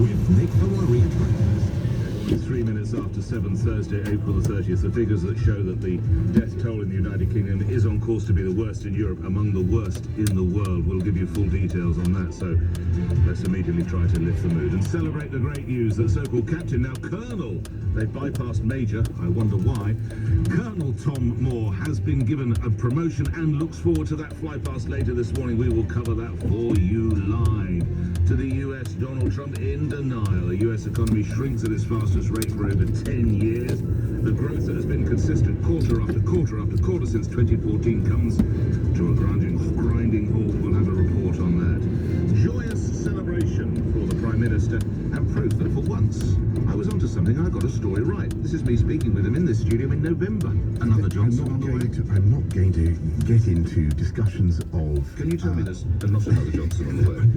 with Nick Ferrari at breakfast. 3 minutes after 7 Thursday, April the 30th, the figures that show that the death toll in the United Kingdom is on course to be the worst in Europe, among the worst in the world. We'll give you full details on that, so let's immediately try to lift the mood and celebrate the great news that so-called captain, now Colonel, they've bypassed Major, I wonder why. Colonel Tom Moore has been given a promotion and looks forward to that fly past later this morning. We will cover that for you live. To the US, Donald Trump in denial. The US economy shrinks at its fastest rate for over 10 years. The growth that has been consistent quarter after quarter after quarter since 2014 comes to a grinding halt. We'll have a report on that. Joyous celebration for the Prime Minister and proof that for once I was onto something. I got a story right. This is me speaking with him in this studio in November. Another Johnson on the way. I'm not going to get into discussions of... Can you tell me there's not another Johnson on the way? I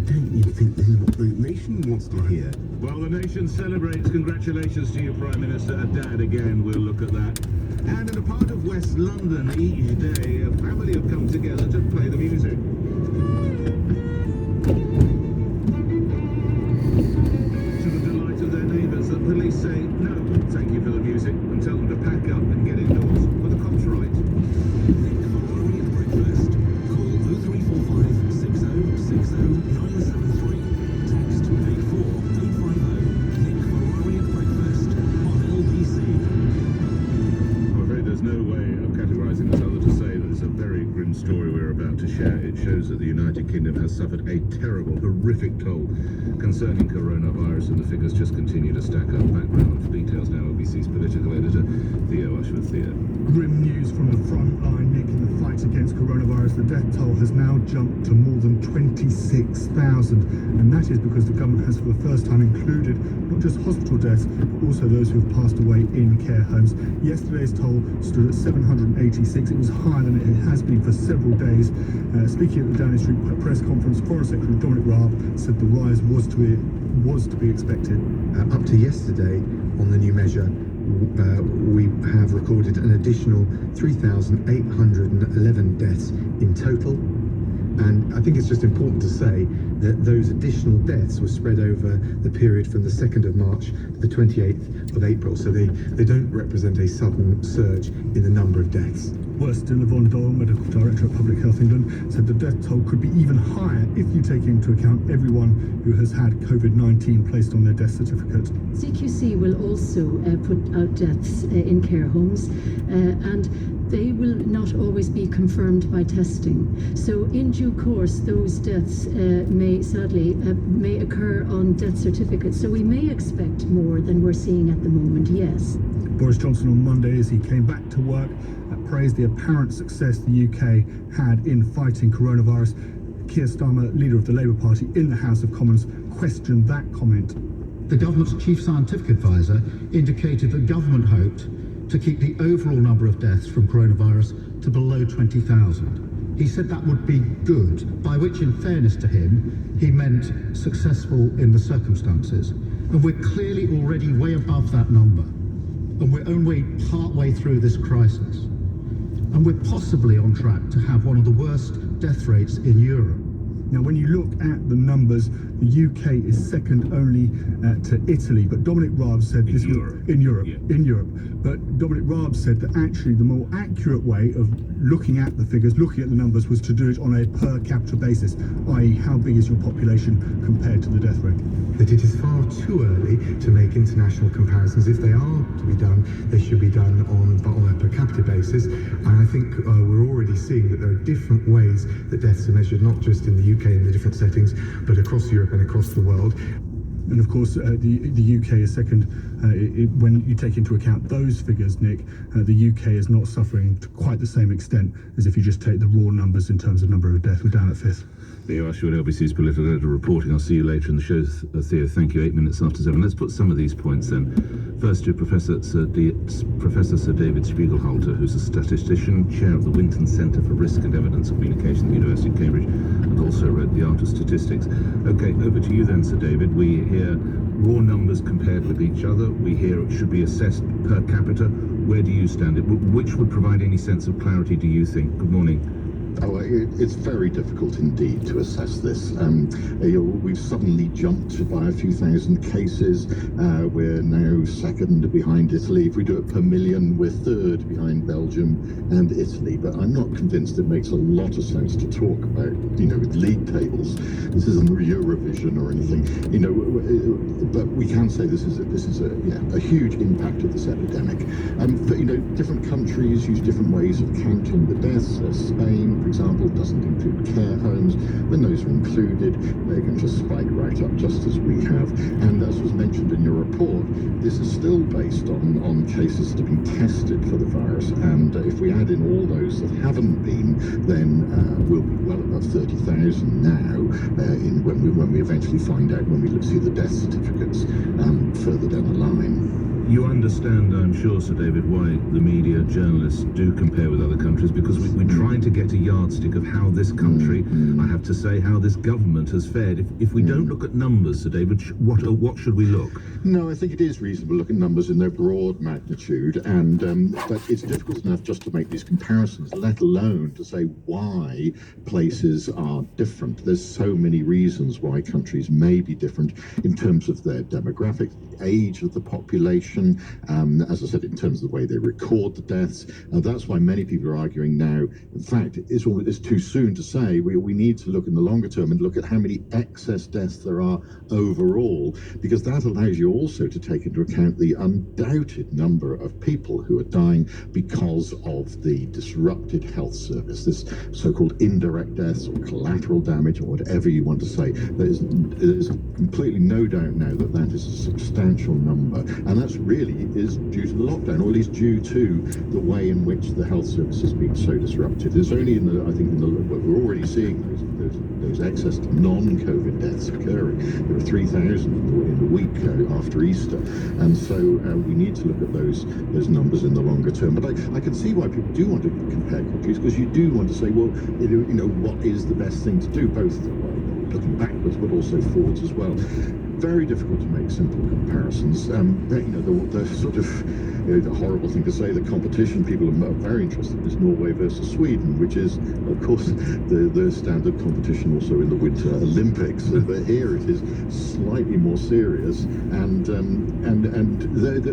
don't even think this is what the nation wants to hear. Well, the nation celebrates. Congratulations to you, Prime Minister. A dad again. We'll look at that. And in a part of West London each day, a family have come together to play the music. The police say no, thank you for the music, and tell them to pack up and get indoors. But the cops right. Nick Ferrari at breakfast. Call 0345 6060 973. Text 84850. Nick Ferrari at breakfast on LBC. I'm afraid there's no way of categorising this other to say that it's a very grim story we're about to share. It shows that the United Kingdom has suffered a terrible, horrific toll concerning coronavirus, and the figures just continue to stack up. Background for details now, OBC's political editor, Theo Ushworth. Theo. Grim news from the front line, Nick, in the fight against coronavirus. The death toll has now jumped to more than 26,000, and that is because the government has for the first time included not just hospital deaths, but also those who have passed away in care homes. Yesterday's toll stood at 786. It was higher than it has been for several days. Speaking at the Downing Street press conference, Foreign Secretary Dominic Raab said the rise was to be expected. Up to yesterday, on the new measure, we have recorded an additional 3,811 deaths in total. And I think it's just important to say that those additional deaths were spread over the period from the 2nd of March to the 28th of April. So they don't represent a sudden surge in the number of deaths. Worse still, Yvonne Doyle, Medical Director at Public Health England, said the death toll could be even higher if you take into account everyone who has had COVID-19 placed on their death certificate. CQC will also put out deaths in care homes, and they will not always be confirmed by testing. So in due course, those deaths may occur on death certificates. So we may expect more than we're seeing at the moment, yes. Boris Johnson on Monday, as he came back to work, praised the apparent success the UK had in fighting coronavirus. Keir Starmer, leader of the Labour Party in the House of Commons, questioned that comment. The government's chief scientific advisor indicated that government hoped to keep the overall number of deaths from coronavirus to below 20,000. He said that would be good, by which, in fairness to him, he meant successful in the circumstances. And we're clearly already way above that number. And we're only part-way through this crisis. And we're possibly on track to have one of the worst death rates in Europe. Now, when you look at the numbers, the UK is second only to Italy. But Dominic Raab said this was in Europe. But Dominic Raab said that actually the more accurate way of looking at the figures, looking at the numbers, was to do it on a per capita basis, i.e. how big is your population compared to the death rate. That it is far too early to make international comparisons. If they are to be done, they should be done on a per capita basis. And I think we're already seeing that there are different ways that deaths are measured, not just in the UK in the different settings, but across Europe and across the world. And of course, the UK is second. When you take into account those figures, Nick, the UK is not suffering to quite the same extent as if you just take the raw numbers in terms of number of deaths. We're down at fifth. Theo Ushworth, LBC's political editor, reporting. I'll see you later in the show, Theo. Thank you. 8 minutes after 7. Let's put some of these points then. First to Professor Sir David Spiegelhalter, who's a statistician, chair of the Winton Centre for Risk and Evidence Communication at the University of Cambridge, and also wrote The Art of Statistics. Okay, over to you then, Sir David. We hear raw numbers compared with each other. We hear it should be assessed per capita. Where do you stand? Which would provide any sense of clarity, do you think? Good morning. It's very difficult indeed to assess this. We've suddenly jumped by a few thousand cases. We're now second behind Italy. If we do it per million, we're third behind Belgium and Italy. But I'm not convinced it makes a lot of sense to talk about, league tables. This isn't Eurovision or anything, but we can say this is a huge impact of this epidemic. Different countries use different ways of counting the deaths. Spain, for example, doesn't include care homes. When those are included, they can just spike right up, just as we have. And as was mentioned in your report, this is still based on cases that have been tested for the virus. And if we add in all those that haven't been, then we'll be well above 30,000 now when we eventually find out, when we see the death certificates further down the line. You understand, I'm sure, Sir David, why the media, journalists do compare with other countries, because we're trying to get a yardstick of how this country, I have to say, how this government has fared. If we don't look at numbers, Sir David, what should we look? No, I think it is reasonable to look at numbers in their broad magnitude, and but it's difficult enough just to make these comparisons, let alone to say why places are different. There's so many reasons why countries may be different in terms of their demographics, the age of the population, as I said, in terms of the way they record the deaths. That's why many people are arguing now, in fact, it's too soon to say. We need to look in the longer term and look at how many excess deaths there are overall, because that allows you also to take into account the undoubted number of people who are dying because of the disrupted health service, this so-called indirect deaths or collateral damage or whatever you want to say. There's completely no doubt now that is a substantial number, and that's really is due to the lockdown, or at least due to the way in which the health service has been so disrupted. There's only what we're already seeing those excess non-COVID deaths occurring. There were 3,000 in the week after Easter, and so we need to look at those numbers in the longer term. But I can see why people do want to compare countries, because you do want to say, well, what is the best thing to do, both looking backwards but also forwards as well. Very difficult to make simple comparisons. The sort of the horrible thing to say, the competition people are very interested in is Norway versus Sweden, which is, of course, the standard competition also in the Winter Olympics. But here it is slightly more serious, and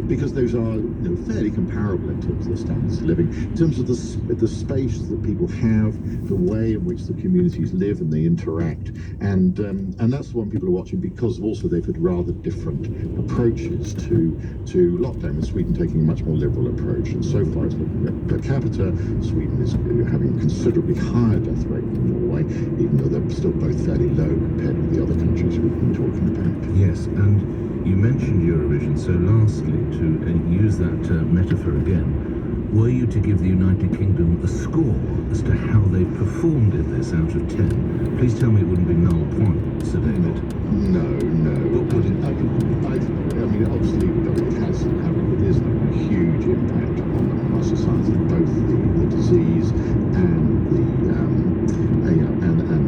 because those are fairly comparable in terms of the standards of living, in terms of the space that people have, the way in which the communities live and they interact, and that's the one people are watching, because also they've had rather different approaches to lockdown, with Sweden taking a much more liberal approach. And so far, it's looking at per capita, Sweden is having a considerably higher death rate than Norway, even though they're still both fairly low compared with the other countries we've been talking about. Yes, and you mentioned Eurovision, so lastly, to use that metaphor again, were you to give the United Kingdom a score as to how they've performed in this out of 10, please tell me it wouldn't be null point, Sir David. No. What would it? I mean, obviously, it is having a huge impact on our society, both the disease and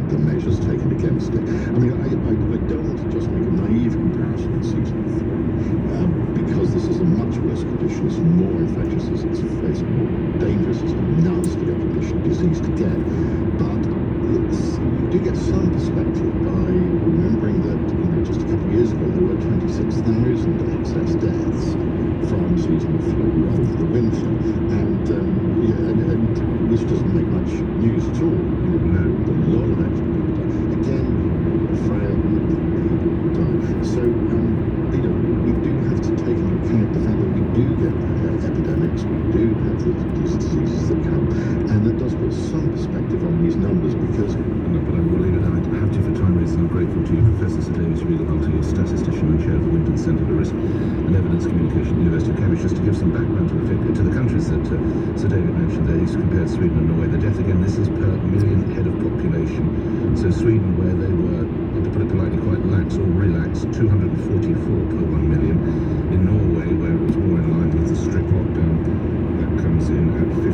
the measures taken against it. I mean, I don't want to just make a naive comparison with season 3, because this is a much worse condition. It's more infectious, it's more dangerous, it's a nastier condition, disease to get. But you do get some perspective by remembering that just a couple of years ago there were 26,000 excess deaths from seasonal flu over the winter, and this doesn't make much news at all. A lot of extra people die. Again, frail people die. So we do have to take into account the fact that we do get epidemics, we do have these diseases that come, and that does put some perspective on these numbers, because But I will leave it. I have to for time reasons. I'm grateful to you, Professor Sir David Spiegel-Halter, your statistician and chair of the Winton Centre for Risk and Evidence Communication at the University of Cambridge. Just to give some background to the countries that Sir David mentioned there, he's compared Sweden and Norway. The death, again, this is per million head of population. So Sweden, where they were, to put it politely, quite lax or relaxed, 244 per 1 million. In Norway, where it was more in line with the strict lockdown, that comes in at 58,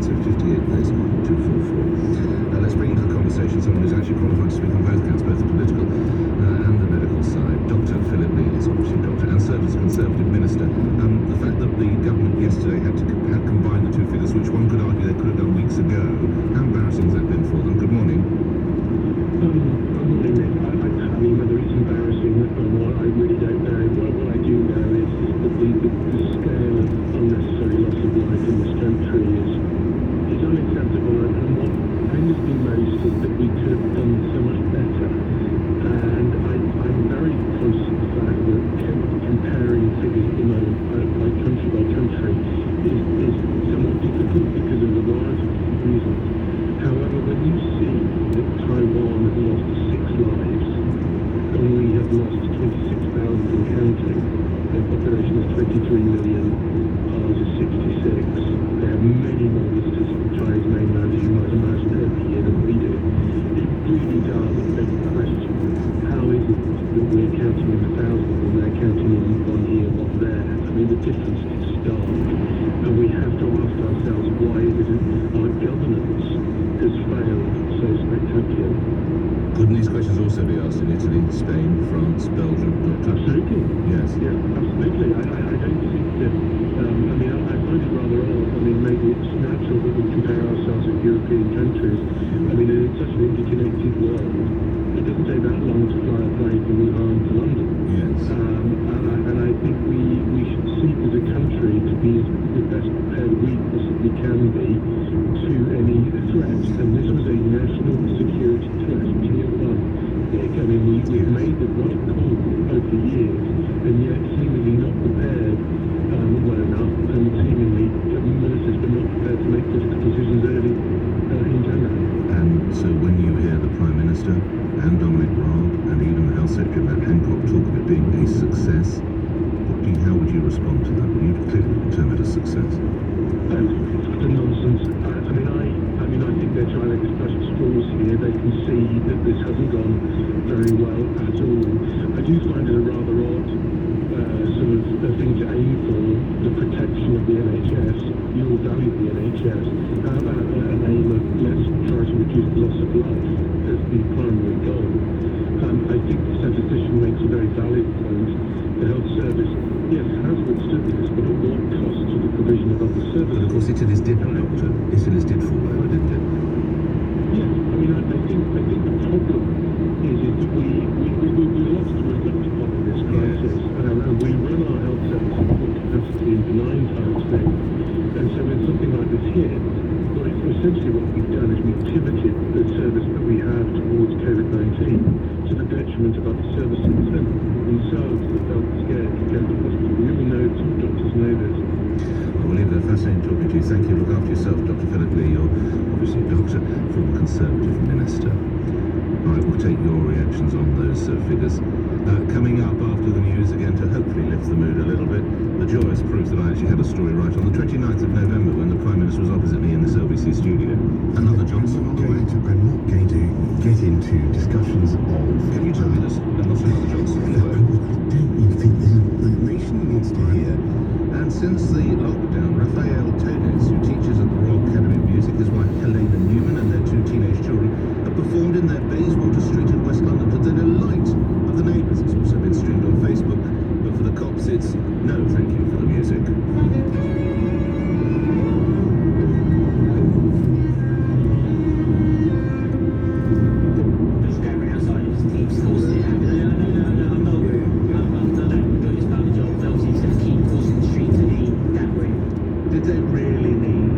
so 58 days, 244. Let's bring into the conversation someone who's actually qualified to speak on both counts, both the political and the medical side. Dr. Philip Lee is obviously a doctor and served as a Conservative minister. The fact that the government yesterday had combined the two figures, which one could argue they could have done weeks weeks ago. How embarrassing has that been for them? Good morning. Good morning, Nick. I mean, whether it's embarrassing or not, I really don't know. What I do know is that the scale of unnecessary loss of life in this country is unacceptable. And what pains me most is that we could have done so much better. And I'm very conscious of the fact that comparing figures at the moment by country is somewhat difficult because of a variety of different reasons. However, when you see that Taiwan has lost 6 lives and we have lost 26,000 and counting, their population is 23 million, ours is 66. They have many more visitors to the Chinese mainland, as you might imagine, every year than we do. It really does beg the question, how is it that we're counting in the thousands and they're counting in one here, one there? I mean, the difference is stark. And we have to ask ourselves, why is it our governance has failed so spectacularly? Couldn't these questions also be asked in Italy, Spain, France, Belgium, Doctor? Absolutely. Yes. Yeah, absolutely. I don't think that, I mean, I find it rather odd. I mean, maybe it's natural that we compare ourselves with European countries. I mean, in such an interconnected world, it doesn't take that long to fly a plane from Wuhan to London. Yes. And I think we should seek as a country to be as best prepared we possibly can be to any threat. And this was a national security threat, tier 1. Nick, I mean, we've made the right call over the years, and yet seemingly not prepared well enough, and seemingly ministers were not prepared to make critical decisions early in January. And so when you hear the Prime Minister and Dominic Raab and even the Health Secretary Matt Hancock talk of it being a success, how would you respond to that? Well, you'd clearly term it a success. It's utter nonsense. I mean, I think they're trying to express straws here. They can see that this hasn't gone very well at all. I do find it a rather odd sort of thing to aim for, the protection of the NHS. You all value the NHS. An aim of let's try to reduce the loss of life as the primary goal. I think the statistician makes a very valid point. The health service, yes, has withstood this, but at what cost to the provision of other services? But of course Italy's did, Doctor. Italy's did fall over, didn't it? Yes, I mean, I think the problem is that we lost to reflect upon this crisis, and we run our health service at full capacity in benign times then. And so when something like this hit, well, essentially what we've done is we've pivoted the service that we have towards COVID-19 to the detriment of other services, and themselves that felt scared to go to hospital. We all know, some doctors know this. I will leave it there. Fascinating talking to you. Thank you. Look after yourself, Dr. Philip Lee. You're obviously a doctor, former Conservative minister. All right, we'll take your reactions on those figures. Coming up after the news, again, to hopefully lift the mood a little bit, the joyous proof that I actually had a story right on the 29th of November when the Prime Minister was opposite me in this LBC studio. Another Johnson on the way. I'm not going to get into discussions of... Can you tell me this? And not another Johnson on the way. I don't even think the nation needs to hear. And since the lockdown, Raphael Todes, who teaches at the Royal Academy of Music, his wife Helena Newman and their 2 teenage children, have performed in their Bayswater Street in West London to the delight of the neighbours. It's also been streamed on Facebook, but for the cops it's no thank you for the music. Did they really need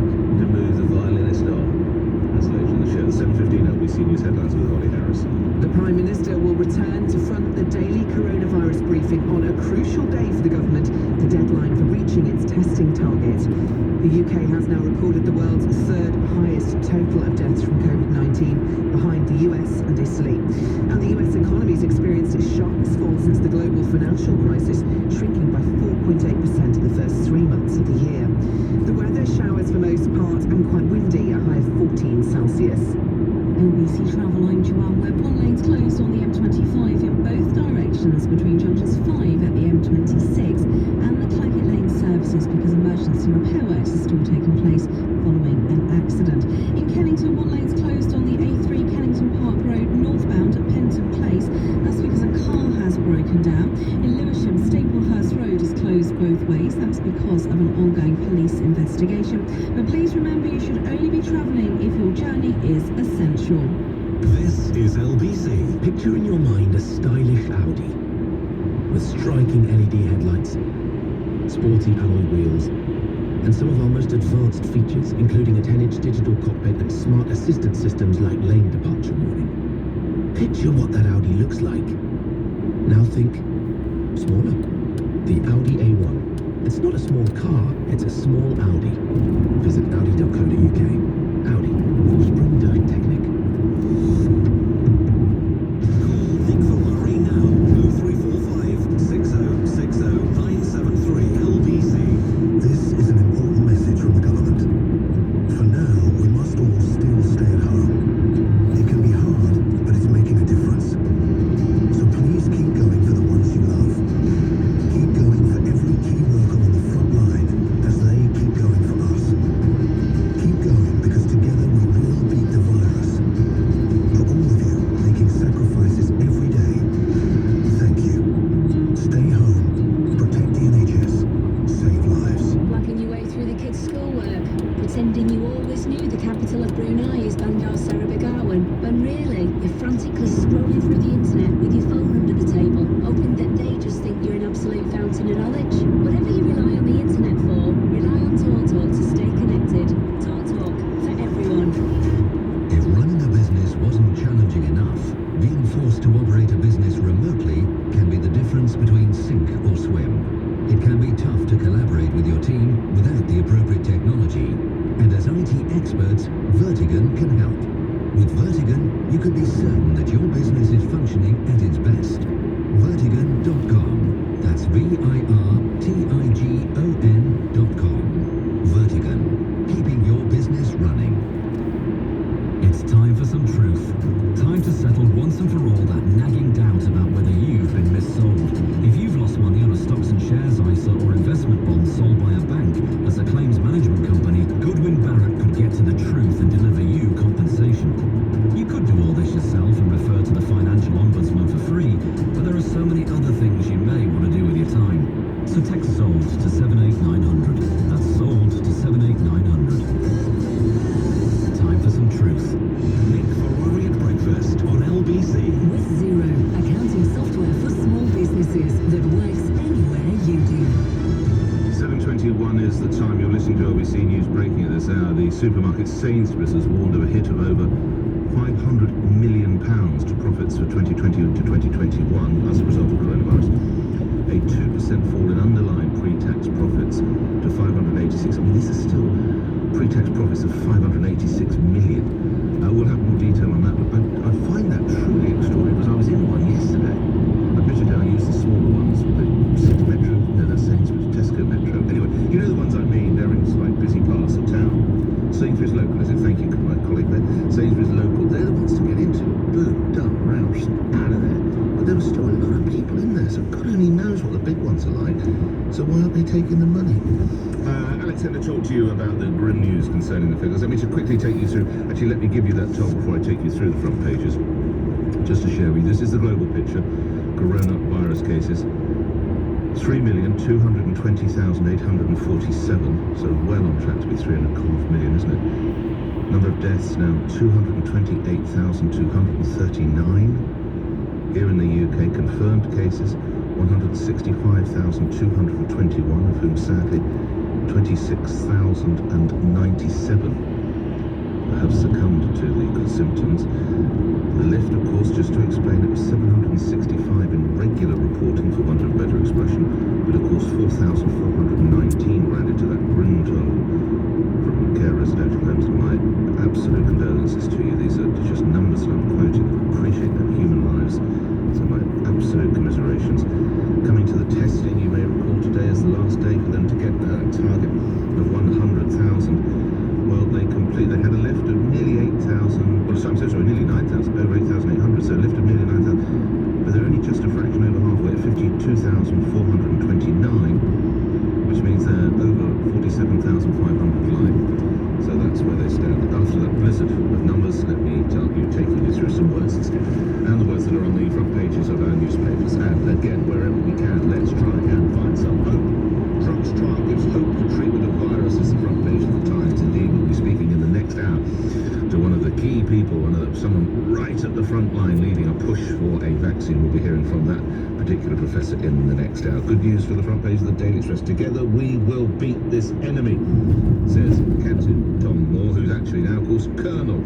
to move the violinist on? That's later in the show. 7:15 LBC News headlines with Holly Harris. The Prime Minister will return to front the daily coronavirus briefing on a crucial day for the government, the deadline for reaching its testing target. The UK has now recorded the world's 3rd highest total of deaths from COVID-19, behind the US and Italy. And the US economy has experienced its sharpest fall since the global financial crisis, shrinking by 4.8% in the first 3 months of the year. The weather, showers for most part and quite windy, a high of 14 Celsius. LBC Travel, I'm Joanne Webb. One lane's closed on the M25 in both directions between junctions 5 at the M26 and the Claggett Lane services because emergency repair works are still taking place following an accident. In Kennington, one lane's closed on the A3 Kennington Park Road northbound at Penton Place. That's because a car has broken down. In Lewisham, Staplehurst Road is closed both ways. That's because of an ongoing police investigation. But please remember remember you should only be travelling if your journey is essential. This is LBC. Picture in your mind a stylish Audi with striking LED headlights, sporty alloy wheels, and some of our most advanced features, including a 10-inch digital cockpit and smart assistant systems like lane departure warning. Picture what that Audi looks like. Now think smaller. The Audi A1. It's not a small car, it's a small Audi. Visit audi.co.uk. Audi. Vorsprung Technik. Call Nick Ferrari now. 0345 6060 973 LBC. This is an important message from the government. For now, we must all still stay at home. It can be hard, but it's making a difference. So please keep going for the ones you love. Keep going for every key worker on the front line as they keep going for us. Keep going because together we will beat the virus. For all of you making sacrifices every day, thank you. Stay home, protect the NHS, save lives. Blagging your way through the kids' schoolwork, pretending you always knew the capital of Brunei is Bandar Seri Begawan, when really you're frantically scrolling through the internet with your phone under the table, hoping that they just think you're an absolute fountain of knowledge. Whatever you rely on the internet for, rely on TalkTalk to stay connected. TalkTalk for everyone. If running a business wasn't challenging enough, being forced to operate a business remotely can be the difference between sink or swim. It can be tough to collaborate with your team without the appropriate technology. And as IT experts, Vertigan can help. With Vertigan, you can be certain that your business is functioning at its best. Vertigan.com. That's Vertigon.com. Vertigan. Keeping your business running. It's time for some truth. Time to settle once and for all that nagging doubt about whether you've been missold. If you've lost money on a stocks and shares ISA or investment bond sold by a bank as a claims management company, Goodwin Barrett could get to the truth and deliver you compensation. You could do all this yourself and refer to the Financial Ombudsman for free, but there are so many other things you may want to do with your time. So text SOLD to 78900. That's SOLD to 78900. Time for some truth. Nick Ferrari at breakfast on LBC. With Zero, accounting software for small businesses that works anywhere you do. 7:21 is the time. You're listening to LBC News breaking at this hour. The supermarket Sainsbury's has warned of a hit of over £500 million to profits for 2020 to 2021 as a result of coronavirus. A 2% fall in underlying pre-tax profits to 586. I mean, this is still pre-tax profits of 586 million. We'll have more detail on that, but I find that truly extraordinary because I was in one yesterday. Admittedly, I used the smaller ones, the City Metro, no, that's Sainsbury's, Tesco Metro. Anyway, you know the ones I mean, they're in like busy parts of town. Sainsbury's Local, is it? Thank you, my colleague there. Sainsbury's Local, they're the ones to get into. Boom, done, roused, out of there. But there were still a lot of people in there, so God only knows what the big ones are like. So why aren't they taking the money? Alex, I'm going to talk to you about the grim news concerning the figures. Let me to quickly take you through, actually let me give you that toll before I take you through the front pages, just to share with you. This is the global picture, coronavirus cases. 3,220,847, so well on track to be 3.5 million, isn't it? Number of deaths now 228,239. Here in the UK, confirmed cases 165,221, of whom sadly 26,097 have succumbed to the symptoms. The lift, of course, just to explain, it was 765 in regular reporting, for want of a better expression, but of course 4,419 were added to that grim toll from care residential homes. And my absolute condolences to you. These are just numbers that I'm quoting. I appreciate that, human lives. So my absolute commiserations. Coming to the testing, you may recall today is the last day for them to get that target of 100,000. Well, they had a lift of nearly 8,000, well, I'm so sorry, nearly 9,000, over 8,800, so a lift of nearly 9,000. But they're only just a fraction over halfway at 52,429, which means they're over 47,500 live. So that's where they stand. After that blizzard of numbers, let me tell you, taking you through some words instead. And the words that are on the front pages of our newspapers. And again, wherever we can, let's try and find some hope. Trump's trial gives hope for treatment of virus, is the front page of the Times. Indeed, we'll be speaking someone right at the front line leading a push for a vaccine. We'll be hearing from that particular professor in the next hour. Good news for the front page of the Daily Express. Together we will beat this enemy, says Captain Tom Moore, who's actually now, of course, Colonel.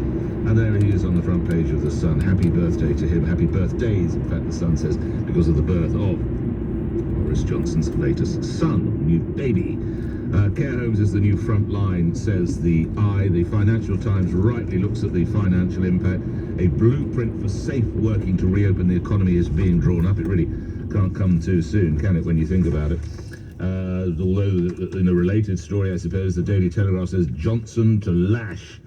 And there he is on the front page of the Sun. Happy birthday to him. Happy birthdays, in fact, the Sun says, because of the birth of Boris Johnson's latest son, new baby. Care homes is the new front line, says the The Financial Times rightly looks at the financial impact. A blueprint for safe working to reopen the economy is being drawn up. It really can't come too soon, can it, when you think about it? Although in a related story, I suppose, the Daily Telegraph says Johnson to dash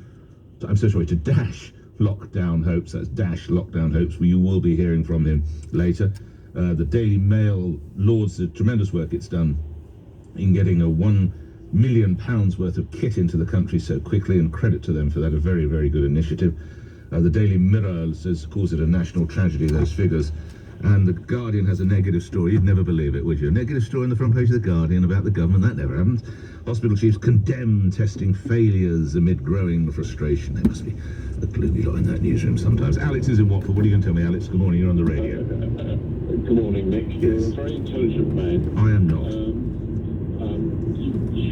lockdown hopes. That's dash lockdown hopes. You will be hearing from him later. The Daily Mail lauds the tremendous work it's done in getting a £1 million worth of kit into the country so quickly, and credit to them for that. A very, very good initiative. The Daily Mirror says, calls it a national tragedy, those figures. And the Guardian has a negative story. You'd never believe it, would you? A negative story on the front page of the Guardian about the government. That never happens. Hospital chiefs condemn testing failures amid growing frustration. There must be a gloomy lot in that newsroom sometimes. Alex is in Watford. What are you going to tell me, Alex? Good morning. You're on the radio. Good morning, Nick. You're a very intelligent man. I am not.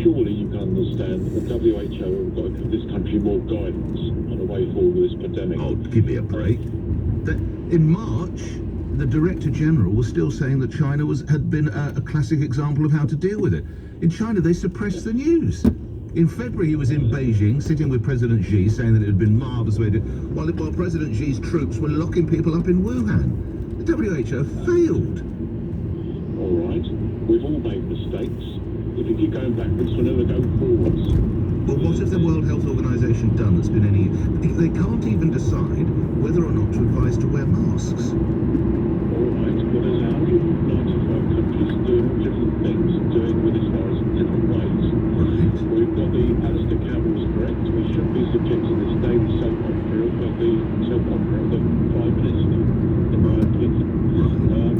Surely you can understand that the WHO have got to give this country more guidance on the way forward with this pandemic. Oh, give me a break. In March, the Director General was still saying that China had been a classic example of how to deal with it. In China, they suppressed the news. In February, he was in Beijing, sitting with President Xi, saying that it had been marvellous way to, while President Xi's troops were locking people up in Wuhan. The WHO failed. All right. We've all made mistakes. If you keep going backwards, we'll never go forwards. Well, what has the World Health Organization done that's been any... They can't even decide whether or not to advise to wear masks. All right. Well, there's 195 countries doing different things, doing with this virus in different ways. Right. We've got the Alistair Campbell's correct. We should be subject to this daily soap opera, but the soap opera of the Prime Minister, in my opinion. Right.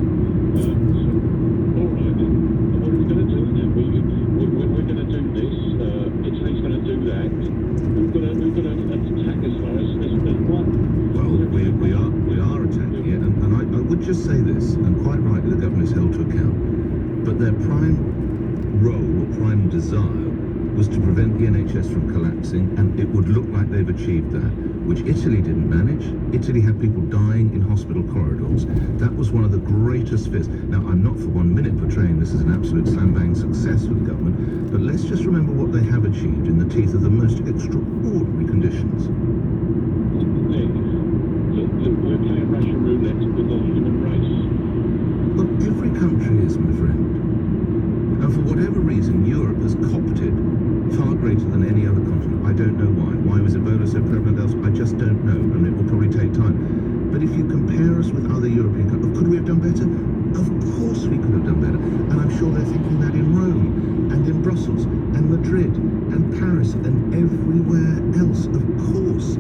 All right then. What are we going to do then? We're going to do this. Italy's going to do that. We've got to attack this virus. There's one. Well, we are attacking it, and I would just say this, and quite rightly the government is held to account, but their prime role or prime desire was to prevent the NHS from collapsing, and it would look like they've achieved that, which Italy didn't manage. Italy had people dying in hospital corridors. That was one of the greatest fears. Now, I'm not for 1 minute portraying this as an absolute slam-bang success for the government, but let's just remember what they have achieved in the teeth of the most extraordinary conditions. Nick, we're playing Russian roulette with the human race. Well, every country is, my friend. And for whatever reason, Europe has coopted far greater than any other continent. I don't know why. Why was Ebola so prevalent elsewhere? I just don't know, and it will probably take time. But if you compare us with other European countries, could we have done better? Of course we could have done better. And I'm sure they're thinking that in Rome, and in Brussels, and Madrid, and Paris, and everywhere else, of course.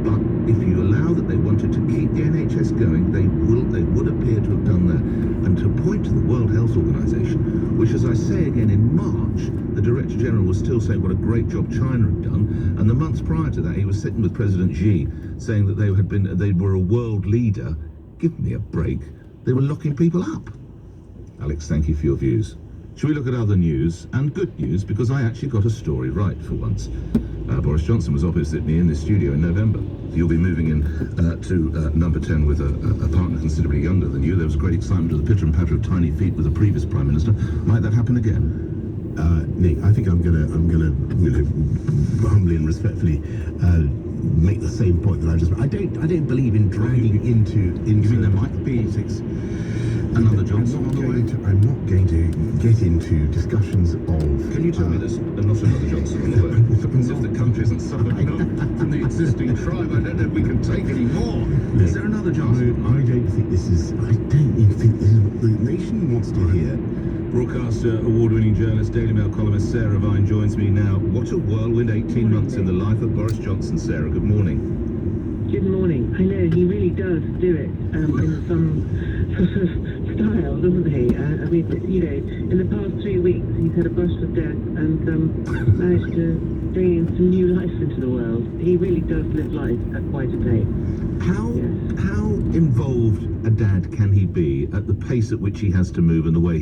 But if you allow that they wanted to keep the NHS going, they would appear to have done that. And to point to the World Health Organization, which, as I say again, in March, the Director General was still saying what a great job China had done, and the months prior to that, he was sitting with President Xi, saying that they were a world leader. Give me a break. They were locking people up. Alex, thank you for your views. Shall we look at other news, and good news, because I actually got a story right for once. Boris Johnson was opposite me in this studio in November. You'll be moving in to number 10 with a partner considerably younger than you. There was great excitement of the pitter and patter of tiny feet with the previous Prime Minister. Might that happen again? Nick, I think I'm gonna humbly and respectfully make the same point that I just. I don't believe in dragging into. You mean there might be another Johnson on the way? I'm not going to get into discussions of. Can you tell me there's not another Johnson on the way? As if the country hasn't suffered enough from the existing tribe. I don't know if we can take any more. Is there another Johnson? I don't think this is. I don't even think this is what the nation wants to hear. Broadcaster, award-winning journalist, Daily Mail columnist Sarah Vine joins me now. What a whirlwind 18 months in the life of Boris Johnson. Sarah, good morning. Good morning. I know he really does do it in some sort of style, doesn't he? I mean, you know, in the past 3 weeks he's had a brush with death and managed to bring in some new life into the world. He really does live life at quite a pace. How involved a dad can he be at the pace at which he has to move and the way